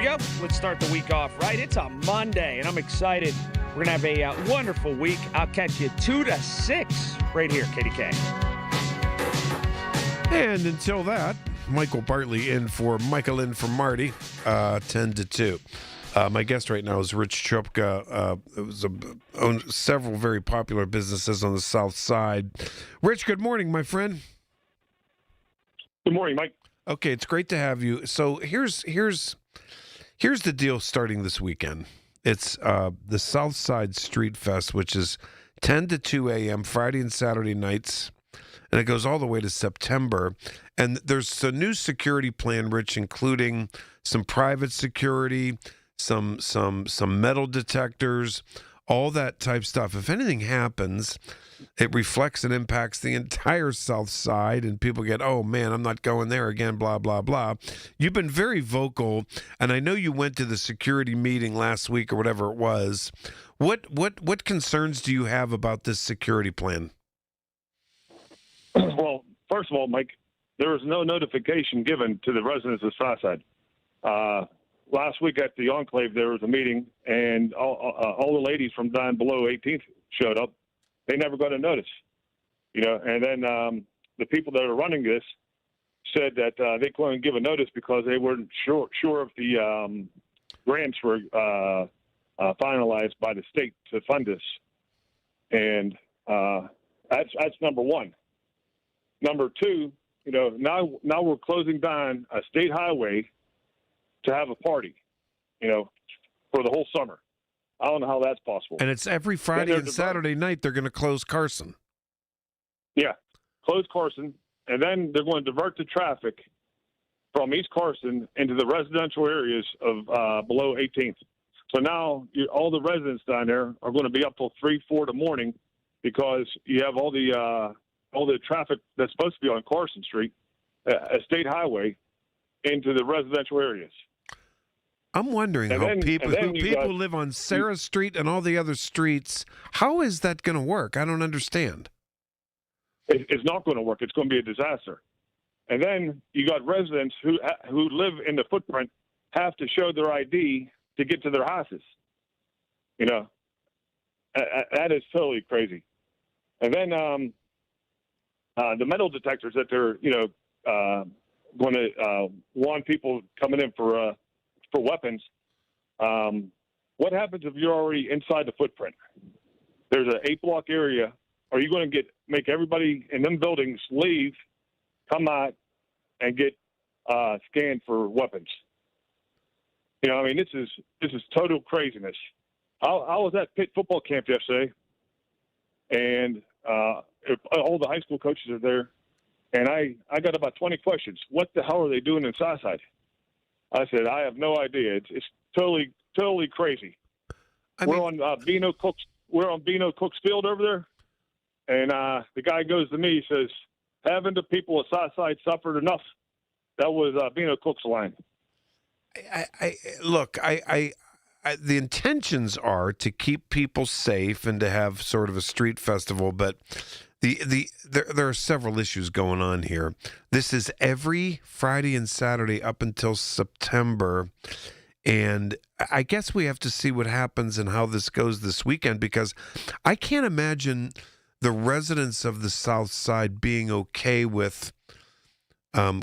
we go. Let's start the week off right. It's a Monday, and I'm excited. We're going to have a wonderful week. I'll catch you 2 to 6 right here, KDKA. And until that, Michael Bartley in for Marty, 10 to 2. My guest right now is Rich Cupka. Owns several very popular businesses on the South Side. Rich, good morning, my friend. Good morning, Mike. Okay, it's great to have you. So here's the deal starting this weekend. It's the Southside Street Fest, which is 10 to 2 a.m. Friday and Saturday nights, and it goes all the way to September. And there's a new security plan, Rich, including some private security, some metal detectors, all that type stuff. If anything happens, it reflects and impacts the entire South Side, and people get, oh man, I'm not going there again, blah, blah, blah. You've been very vocal, and I know you went to the security meeting last week or whatever it was. What concerns do you have about this security plan? Well, first of all, Mike, there was no notification given to the residents of Southside. Last week at the Enclave, there was a meeting, and all the ladies from down below 18th showed up. They never got a notice, and then the people that are running this said that they couldn't give a notice because they weren't sure if the grants were finalized by the state to fund this. And that's number one. Number two, now we're closing down a state highway to have a party, for the whole summer. I don't know how that's possible. And it's every Friday and Saturday night they're going to close Carson. Yeah, close Carson, and then they're going to divert the traffic from East Carson into the residential areas of below 18th. So now all the residents down there are going to be up till 3, 4 in the morning because you have all the traffic that's supposed to be on Carson Street, a state highway, into the residential areas. I'm wondering how people live on Sarah Street and all the other streets. How is that going to work? I don't understand. It's not going to work. It's going to be a disaster. And then you got residents who live in the footprint have to show their ID to get to their houses. That is totally crazy. And then the metal detectors that they're going to warn people coming in for weapons. What happens if you're already inside the footprint? There's an 8-block area. Are you going to make everybody in them buildings leave, come out, and get scanned for weapons? This is total craziness. I was at Pitt football camp yesterday, and all the high school coaches are there, and I got about 20 questions. What the hell are they doing in Southside? I said, I have no idea. It's totally crazy. We're on Bino Cook's field over there, and the guy goes to me, he says, haven't the people of Southside suffered enough? That was Bino Cook's line. Look, the intentions are to keep people safe and to have sort of a street festival, but there are several issues going on here. This is every Friday and Saturday up until September, and I guess we have to see what happens and how this goes this weekend, because I can't imagine the residents of the South Side being okay with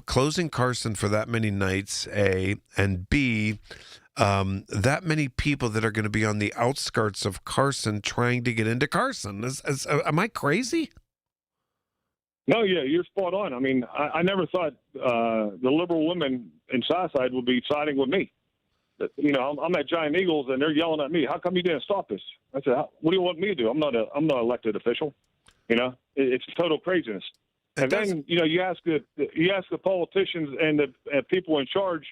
closing Carson for that many nights, A, and B, that many people that are going to be on the outskirts of Carson trying to get into Carson. Am I crazy? No, yeah, you're spot on. I never thought the liberal women in Southside would be siding with me. I'm at Giant Eagles, and they're yelling at me. How come you didn't stop this? I said, what do you want me to do? I'm not an elected official. It's total craziness. And then you ask the politicians and the people in charge,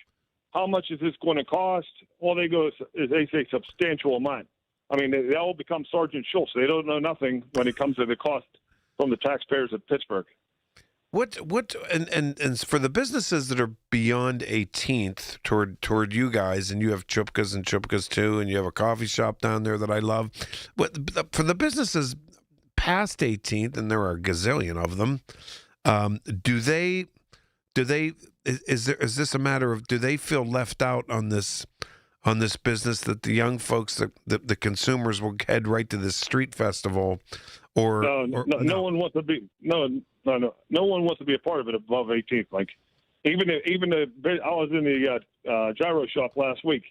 how much is this going to cost? All they say substantial amount. They all become Sergeant Schultz. They don't know nothing when it comes to the cost from the taxpayers of Pittsburgh. And for the businesses that are beyond 18th toward you guys, and you have Cupkas and Cupkas too, and you have a coffee shop down there that I love. For the businesses past 18th, and there are a gazillion of them, is this a matter of, do they feel left out on this on this business that the young folks, the consumers, will head right to this street festival, or no one wants to be no one wants to be a part of it above 18th. Like I was in the gyro shop last week,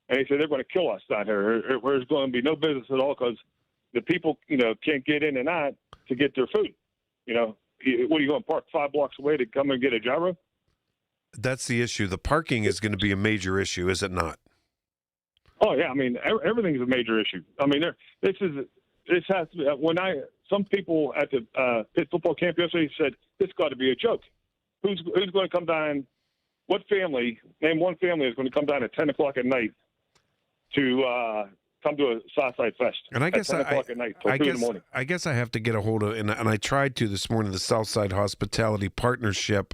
and they said they're going to kill us down here. There's going to be no business at all because the people can't get in and out to get their food. What are you going to park 5 blocks away to come and get a gyro? That's the issue. The parking is going to be a major issue, is it not? Oh yeah, I mean everything's a major issue. I mean this has to be. Some people at the Pitt football camp yesterday said this got to be a joke. Who's going to come down? What family? Name one family is going to come down at 10 o'clock at night to come to a Southside Fest. And I guess 10 o'clock at night till 2 in the morning. I guess I have to get a hold of, and I tried to this morning, the Southside Hospitality Partnership,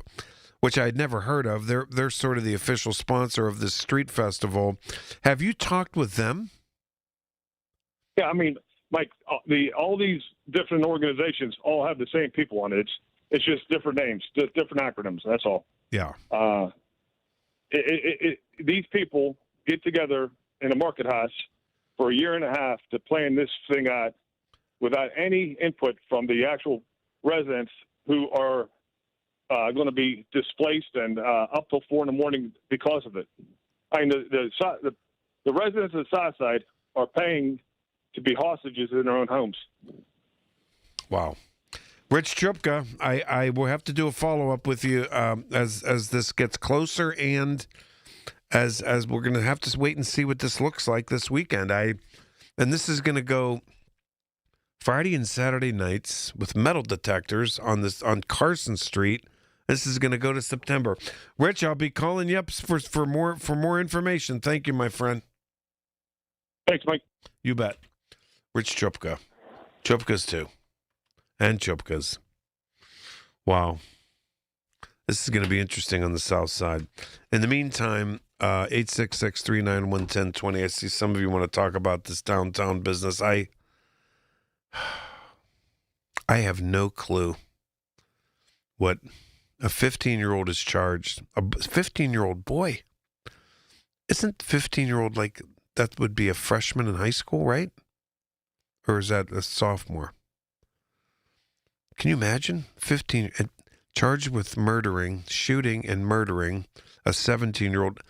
which I had never heard of. They're sort of the official sponsor of this street festival. Have you talked with them? Yeah, I mean, Mike, all these different organizations all have the same people on it. It's just different names, just different acronyms. That's all. Yeah. These people get together in a market house for a year and a half to plan this thing out without any input from the actual residents who are going to be displaced and up till 4 in the morning because of it. I mean, the residents of the Southside are paying to be hostages in their own homes. Wow. Rich Cupka, I will have to do a follow-up with you as this gets closer, and as we're going to have to wait and see what this looks like this weekend. And this is going to go Friday and Saturday nights with metal detectors on Carson Street. This is going to go to September. Rich, I'll be calling you up for more information. Thank you, my friend. Thanks, Mike. You bet. Rich Cupka. Cupka's too. And Cupka's. Wow. This is going to be interesting on the South Side. In the meantime, 866-391-1020. I see some of you want to talk about this downtown business. I have no clue what a 15-year-old is charged. A 15-year-old boy. Isn't 15-year-old like that would be a freshman in high school, right? Or is that a sophomore? Can you imagine 15 charged with shooting and murdering a 17-year-old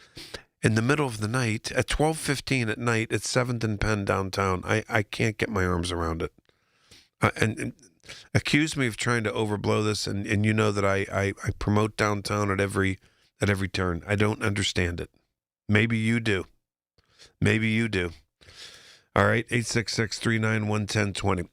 in the middle of the night at 12:15 at night at 7th and Penn downtown? I can't get my arms around it. And accuse me of trying to overblow this, and you know that I promote downtown at every turn. I don't understand it. Maybe you do. Maybe you do. All right, 866-391-1020.